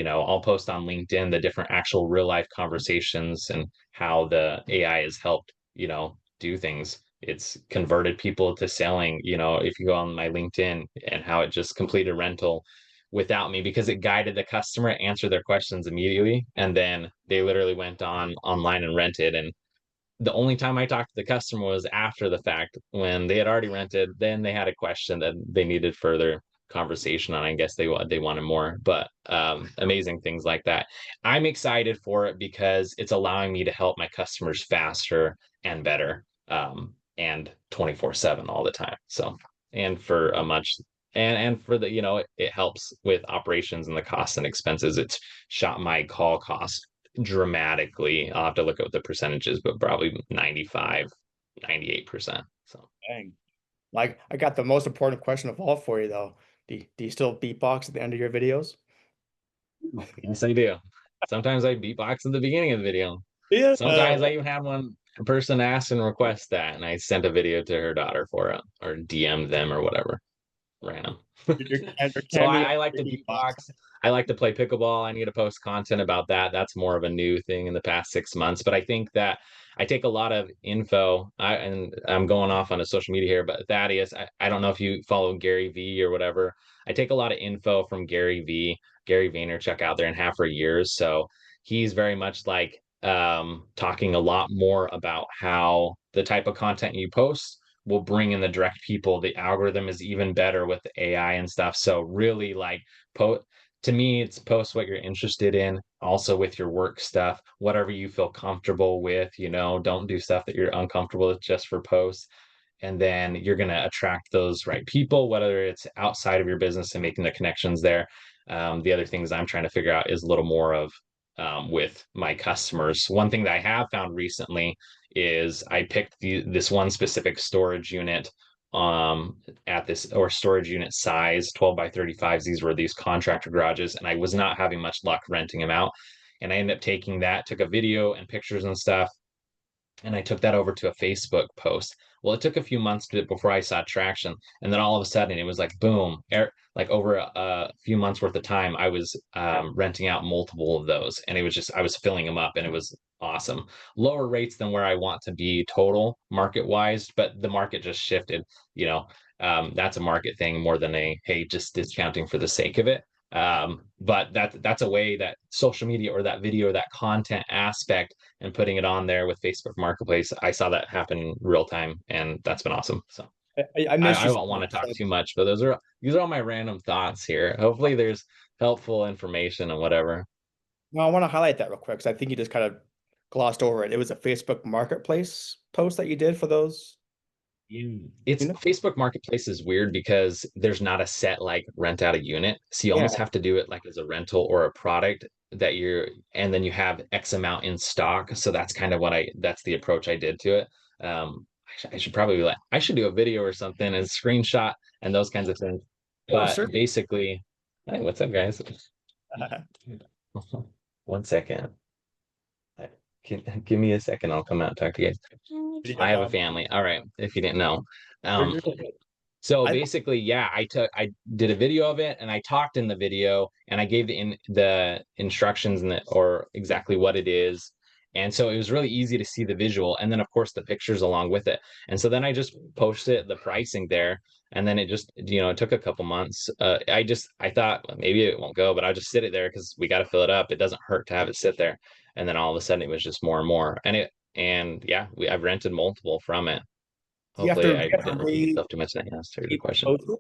I'll post on LinkedIn the different actual real life conversations and how the AI has helped, do things. It's converted people to selling, if you go on my LinkedIn, and how it just completed a rental without me, because it guided the customer, answered their questions immediately, and then they literally went online and rented. And the only time I talked to the customer was after the fact, when they had already rented. Then they had a question that they needed further conversation on. I guess they wanted more, but amazing things like that. I'm excited for it because it's allowing me to help my customers faster and better, and 24/7 all the time. So, and for a much and for the, it helps with operations and the costs and expenses. It's shot my call costs dramatically. I'll have to look at the percentages, but probably 95, 98%. So Dang. Like, I got the most important question of all for you, though. Do you still beatbox at the end of your videos? yes, I do. Sometimes I beatbox at the beginning of the video. Yeah. Sometimes I even had one person ask and request that, and I sent a video to her daughter for it, or DM'd them or whatever. random. Your So cameo I like to would be beatbox. I like to play pickleball. I need to post content about that. That's more of a new thing in the past 6 months. But I think that I take a lot of info. And I'm going off on a social media here, but Thaddeus, I don't know if you follow Gary V or whatever. I take a lot of info from Gary Vaynerchuk out there and have for years. So he's very much like talking a lot more about how the type of content you post will bring in the direct people. The algorithm is even better with the AI and stuff. So really like to me, it's post what you're interested in, also with your work stuff, whatever you feel comfortable with, don't do stuff that you're uncomfortable with just for posts. And then you're going to attract those right people, whether it's outside of your business and making the connections there. The other things I'm trying to figure out is a little more of with my customers. One thing that I have found recently is I picked this one specific storage unit at this or storage unit size 12 by 35s. These were these contractor garages, and I was not having much luck renting them out. And I ended up taking that, took a video and pictures and stuff, and I took that over to a Facebook post. Well, it took a few months before I saw traction, and then all of a sudden it was like boom, like over a few months worth of time, I was renting out multiple of those, and it was just I was filling them up, and it was awesome. Lower rates than where I want to be total market wise, but the market just shifted. That's a market thing more than a hey, just discounting for the sake of it. But that's a way that social media or that video, that content aspect, and putting it on there with Facebook Marketplace, I saw that happen in real time, and that's been awesome. So I miss I you. don't want to talk too much, but these are all my random thoughts here. Hopefully, there's helpful information and whatever. No, I want to highlight that real quick because I think you just kind of glossed over it. It was a Facebook Marketplace post that you did for those. It's Facebook Marketplace is weird because there's not a set like rent out a unit. So you almost have to do it like as a rental or a product and then you have X amount in stock. So that's kind of that's the approach I did to it. I should probably I should do a video or something and screenshot and those kinds of things. But sure. basically, hey, what's up, guys? 1 second. Give me a second. I'll come out and talk to you guys. I have a family. All right. If you didn't know. So basically, yeah, I did a video of it and I talked in the video and I gave the instructions or exactly what it is. And so it was really easy to see the visual and then of course the pictures along with it. And so then I just posted the pricing there and then it just, it took a couple months. I thought well, maybe it won't go, but I'll just sit it there because we got to fill it up. It doesn't hurt to have it sit there. And then all of a sudden it was just more and more. And yeah, I've rented multiple from it. Hopefully I didn't repeat myself too much. That answered the question. You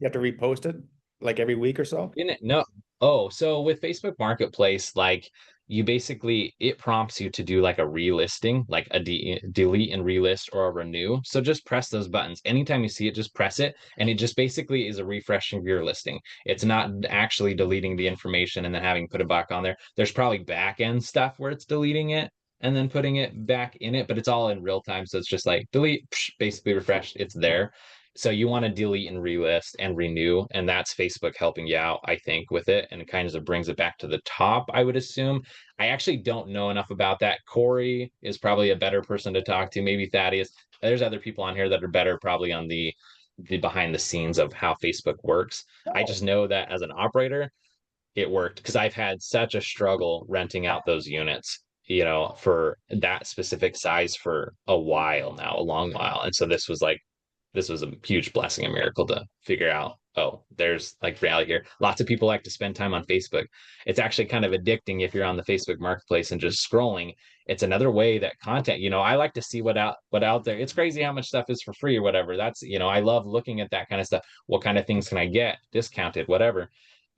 have to repost it like every week or so? No. Oh, so with Facebook Marketplace, like you basically, it prompts you to do like a relisting, like a delete and relist or a renew. So just press those buttons. Anytime you see it, just press it. And it just basically is a refreshing of your listing. It's not actually deleting the information and then having put it back on there. There's probably back end stuff where it's deleting it and then putting it back in it, but it's all in real time. So it's just like delete, basically refreshed, it's there. So you want to delete and relist and renew, and that's Facebook helping you out, I think, with it, and it kind of brings it back to the top, I would assume. I actually don't know enough about that. Corey is probably a better person to talk to, maybe Thaddeus. There's other people on here that are better probably on the behind the scenes of how Facebook works. I just know that as an operator, it worked because I've had such a struggle renting out those units, for that specific size for a while now, a long while. And so this was a huge blessing, a miracle to figure out, oh, there's like reality here. Lots of people like to spend time on Facebook. It's actually kind of addicting if you're on the Facebook Marketplace and just scrolling. It's another way that content, I like to see what out there. It's crazy how much stuff is for free or whatever. That's, I love looking at that kind of stuff. What kind of things can I get discounted, whatever.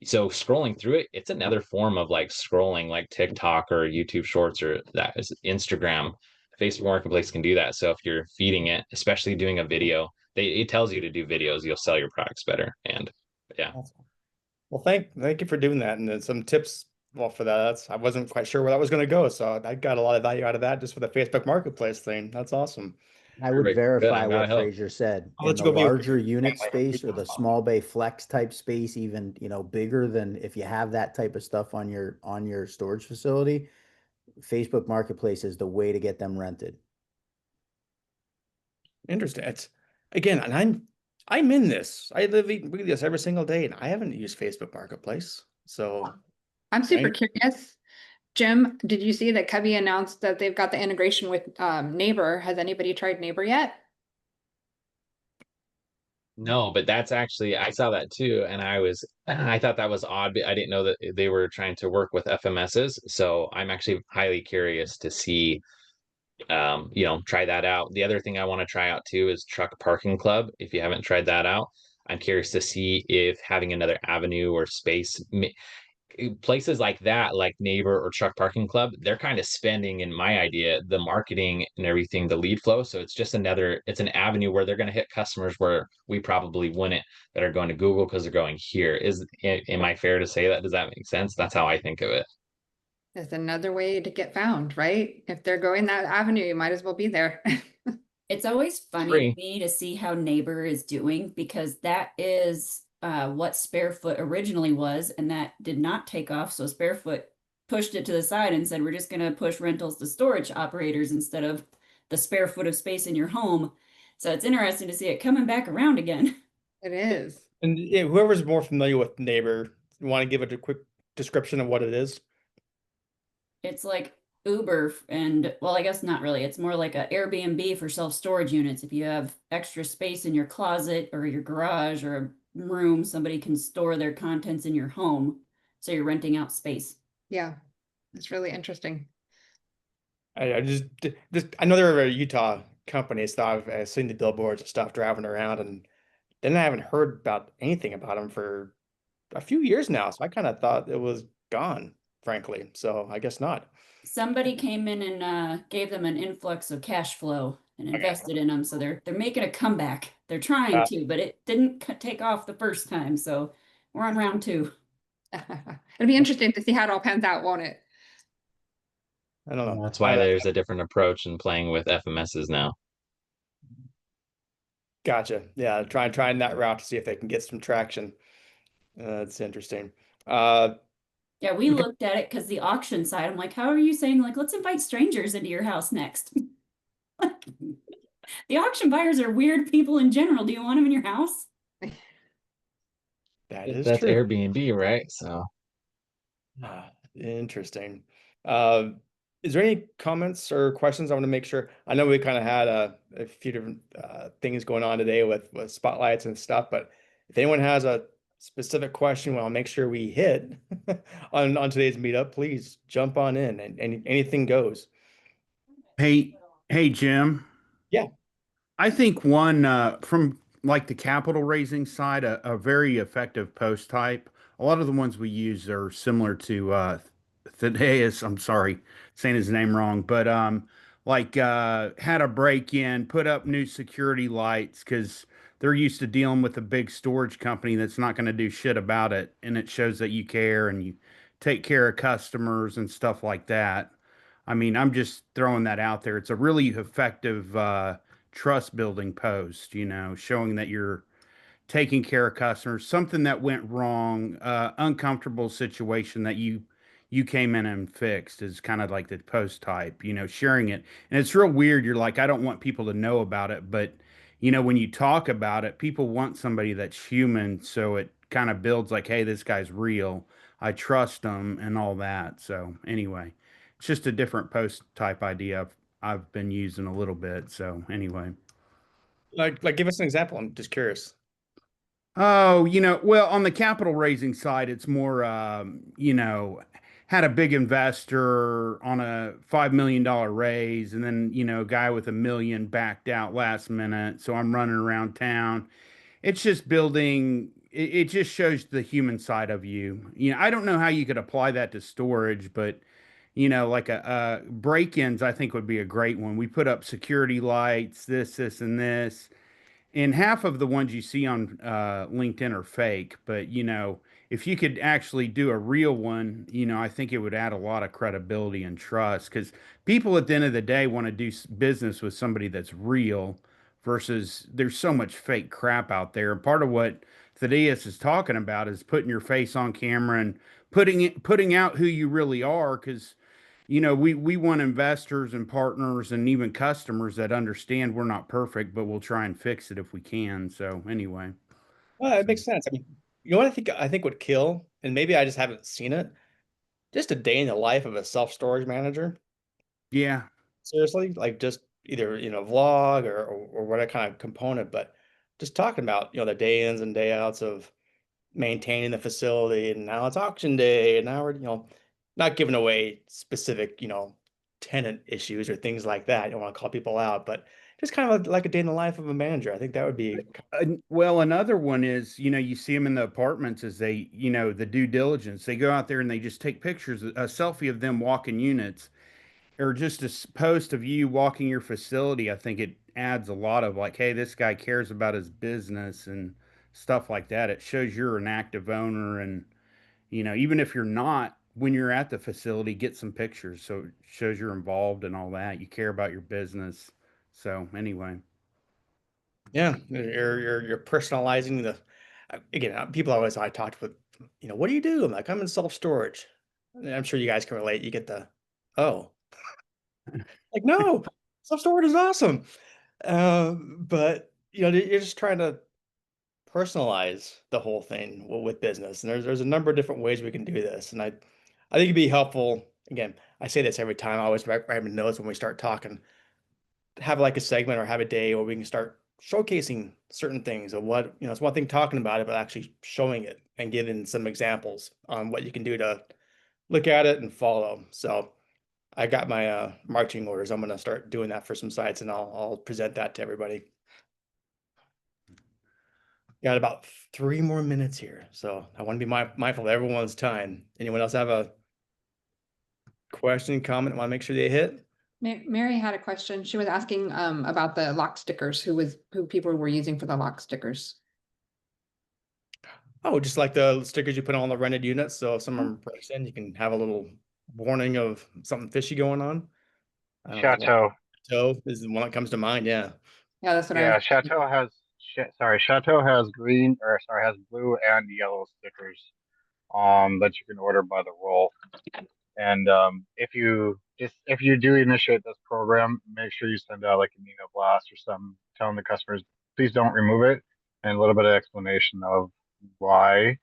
So scrolling through it, it's another form of like scrolling, like TikTok or YouTube Shorts or that is Instagram. Facebook Marketplace can do that. So if you're feeding it, especially doing a video, it tells you to do videos, you'll sell your products better. And yeah. Well, thank you for doing that. And then some tips for that. I wasn't quite sure where that was going to go. So I got a lot of value out of that just for the Facebook Marketplace thing. That's awesome. I would verify what Fraser said. In the larger unit space or the small bay flex type space, even, bigger than if you have that type of stuff on your storage facility, Facebook Marketplace is the way to get them rented. Interesting. Again, and I'm I'm in this. I live, eat, and breathe this every single day, and I haven't used Facebook Marketplace. So I'm super I- curious. Jim, did you see that Cubby announced that they've got the integration with Neighbor? Has anybody tried Neighbor yet? No, but that's actually, I saw that too, and I thought that was odd. But I didn't know that they were trying to work with FMSs. So I'm actually highly curious to see, try that out. The other thing I want to try out too is Truck Parking Club. If you haven't tried that out, I'm curious to see if having another avenue or space, places like that, like Neighbor or Truck Parking Club, they're kind of spending, in my idea, the marketing and everything, the lead flow. So it's just it's an avenue where they're going to hit customers where we probably wouldn't, that are going to Google because they're going here. Am I fair to say that? Does that make sense? That's how I think of it. That's another way to get found, right? If they're going that avenue, you might as well be there. It's always funny Free. to me to see how Neighbor is doing because that is what Sparefoot originally was, and that did not take off. So Sparefoot pushed it to the side and said, we're just going to push rentals to storage operators instead of the spare foot of space in your home. So it's interesting to see it coming back around again. It is. and yeah, whoever's more familiar with Neighbor, you want to give it a quick description of what it is? It's like Uber and well, I guess not really. It's more like a Airbnb for self-storage units. If you have extra space in your closet or your garage or a room, somebody can store their contents in your home. So you're renting out space. Yeah, it's really interesting. I just I know they're a Utah company, so I've seen the billboards and stuff driving around, and then I haven't heard about anything about them for a few years now. So I kind of thought it was gone, frankly. So I guess not. Somebody came in and gave them an influx of cash flow and invested in them. So they're making a comeback. They're trying to, but it didn't take off the first time. So we're on round 2. It'll be interesting to see how it all pans out, won't it? I don't know. That's why there's a different approach in playing with FMSs now. Gotcha. Yeah, trying that route to see if they can get some traction. That's interesting. Yeah, we Okay. looked at it because the auction side, I'm like, how are you saying, like, let's invite strangers into your house next? The auction buyers are weird people in general. Do you want them in your house? That is That's true. Airbnb, right? So Interesting. Uh, is there any comments or questions? I want to make sure. I know we kind of had a few different things going on today with spotlights and stuff, but if anyone has a specific question, well, I'll make sure we hit on today's meetup. Please jump on in, and anything goes. Hey, Jim. Yeah. I think one from like the capital raising side, a very effective post type. A lot of the ones we use are similar to Thaddeus. I'm sorry, saying his name wrong, but had a break in, put up new security lights because they're used to dealing with a big storage company that's not going to do shit about it, and it shows that you care and you take care of customers and stuff like that. I mean, I'm just throwing that out there. It's a really effective trust building post, showing that you're taking care of customers, something that went wrong, uncomfortable situation that you came in and fixed is kind of like the post type, sharing it. And it's real weird. You're like, I don't want people to know about it, but when you talk about it, people want somebody that's human, so it kind of builds like, hey, this guy's real. I trust him and all that. So anyway, it's just a different post type idea I've been using a little bit. So anyway. Like give us an example. I'm just curious. Oh, well, on the capital raising side, it's more, had a big investor on a $5 million raise, and then, a guy with $1 million backed out last minute. So I'm running around town. It's just building, it just shows the human side of you. I don't know how you could apply that to storage, but, like a break-ins, I think would be a great one. We put up security lights, this, and this. And half of the ones you see on LinkedIn are fake, but if you could actually do a real one, I think it would add a lot of credibility and trust because people at the end of the day want to do business with somebody that's real versus there's so much fake crap out there. And part of what Thaddeus is talking about is putting your face on camera and putting out who you really are because you know, we want investors and partners and even customers that understand we're not perfect, but we'll try and fix it if we can. So anyway, Well, it makes sense. I mean, you know what I think would kill, and maybe I just haven't seen it, just a day in the life of a self-storage manager. yeah. Seriously, like just either, vlog or what kind of component, but just talking about, the day ins and day outs of maintaining the facility, and now it's auction day, and now we're, not giving away specific, tenant issues or things like that. I don't want to call people out, but just kind of like a day in the life of a manager. I think that would be Well, another one is, you know, you see them in the apartments as they, you know, the due diligence. They go out there and they just take pictures, a selfie of them walking units, or just a post of you walking your facility. I think it adds a lot of like, hey, this guy cares about his business and stuff like that. It shows you're an active owner, and you know, even if you're not, when you're at the facility, get some pictures so it shows you're involved and all that. You care about your business. So anyway. Yeah, you're personalizing the again, people always I talked with, what do you do? I'm like, I'm in self-storage. And I'm sure you guys can relate. You get the, oh, like, no, self-storage is awesome. But you're just trying to personalize the whole thing with business. And there's a number of different ways we can do this. And I think it'd be helpful. Again, I say this every time. I always write my notes when we start talking. Have like a segment or have a day where we can start showcasing certain things of what, it's one thing talking about it, but actually showing it and giving some examples on what you can do to look at it and follow. So I got my marching orders. I'm going to start doing that for some sites, and I'll present that to everybody. Got about 3 more minutes here, so I want to be mindful of everyone's time. Anyone else have a question, comment, want to make sure they hit? Mary had a question. She was asking about the lock stickers, who people were using for the lock stickers. Oh, just like the stickers you put on the rented units. So if someone breaks in, you can have a little warning of something fishy going on. Chateau. Chateau is the one that comes to mind. Yeah. Yeah, that's what I Yeah, was. Chateau has Chateau has green, or sorry, has blue and yellow stickers that you can order by the roll. And if you do initiate this program, make sure you send out like an email blast or something telling the customers, please don't remove it, and a little bit of explanation of why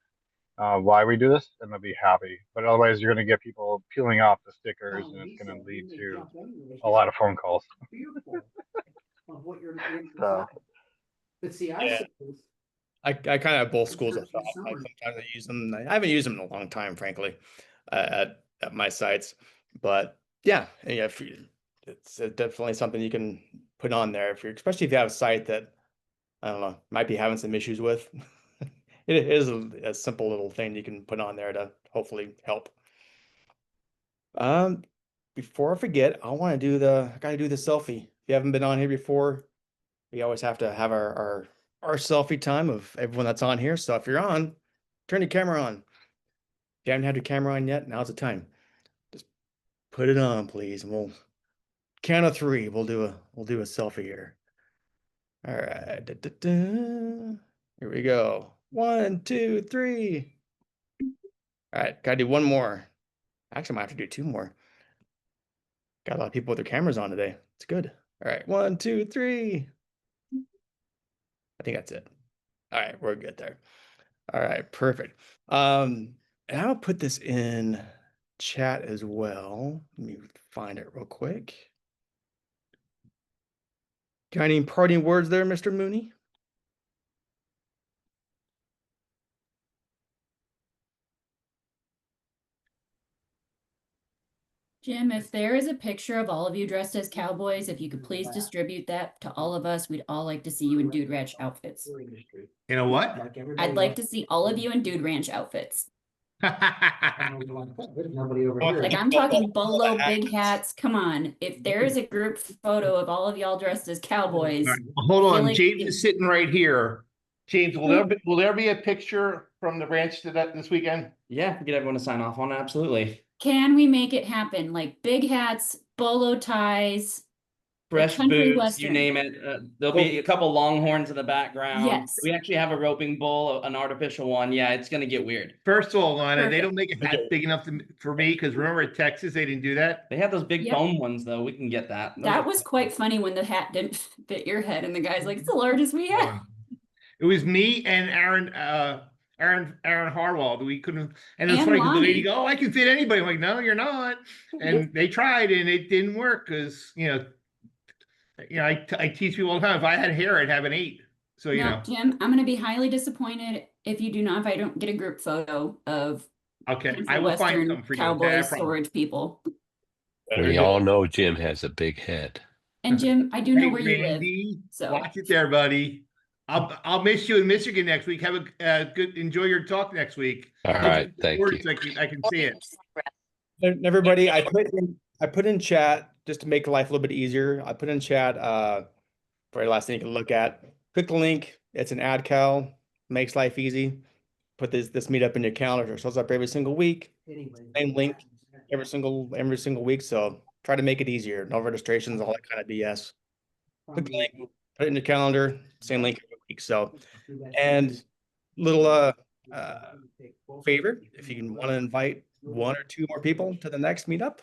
we do this, and they'll be happy. But otherwise, you're going to get people peeling off the stickers, and it's going to lead to a lot of phone calls. So, But see, Yeah. I kind of have both schools of thought. Like sometimes I use them. I haven't used them in a long time, frankly, at my sites. But yeah, if it's definitely something you can put on there especially if you have a site that I don't know might be having some issues with. It is a simple little thing you can put on there to hopefully help. Before I forget, I gotta do the selfie. If you haven't been on here before, we always have to have our selfie time of everyone that's on here. So if you're on, turn your camera on. If you haven't had your camera on yet, now's the time. Just put it on, please, and we'll count of 3. We'll do a selfie here. All right. Here we go. 1, 2, 3. All right, gotta do one more. Actually, I might have to do 2 more. Got a lot of people with their cameras on today. It's good. All right, 1, 2, 3. I think that's it. All right, we're good there. All right, perfect. And I'll put this in chat as well. Let me find it real got any parting words there, Mr. Mooney? Jim, if there is a picture of all of you dressed as cowboys, if you could please distribute that to all of us, we'd all like to see you in Dude Ranch outfits. You know what? I'd like to see all of you in Dude Ranch outfits. Like I'm talking bolo, big hats. Come on. If there is a group photo of all of y'all dressed as cowboys. Right. Hold on, like James is sitting right here. James, will there be a picture from the ranch this weekend? Yeah, get everyone to sign off on it. Absolutely. Can we make it happen? Like big hats, bolo ties, fresh country boots, you western. name it. There'll be a couple longhorns in the background. Yes. We actually have a roping bull, an artificial one. Yeah, it's gonna get weird. First of all, Lana, they Perfect. don't make a hat big enough for me because remember in Texas they didn't do that. They have those big Yep. foam ones though. We can get that. Those That are- was quite funny when the hat didn't fit your head, and the guy's like, "It's the largest we have." It was me and Aaron Harwell that we couldn't. And it was And funny because the lady Lonnie. go, "Oh, I can fit anybody." I'm like, "No, you're not." And they tried and it didn't work because I teach people all the time. If I had hair, I'd have an 8. So you No, know. Jim, I'm gonna be highly disappointed if I don't get a group photo of Okay, country I will find western something for you. cowboy Okay, I promise. storage people. We all know Jim has a big head. And Jim, I do know Hey, where you live. Randy, So watch it there, buddy. I'll miss you in Michigan next week. Have a good enjoy your talk next week. All right, thank you. So I can see it. And everybody, I put in chat just to make life a little bit easier. I put in chat very last thing you can look at. Click the link. It's an ad cal. Makes life easy. Put this meetup in your calendar. It shows up every single week. Same link every single week. So try to make it easier. No registrations, all that kind of BS. Click the link, put it in your calendar. Same link every week. So, and little favor, if you can want to invite 1 or 2 more people to the next meetup,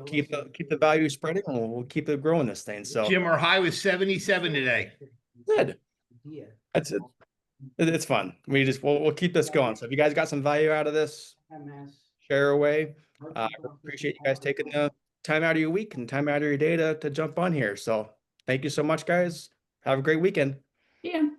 keep the value spreading, and we'll keep it growing this thing. So Jim, our high was 77 today. good. That's it. It's fun. We'll keep this going. So if you guys got some value out of this, share away. I appreciate you guys taking the time out of your week and time out of your day to jump on here. So thank you so much, guys. Have a great weekend. yeah.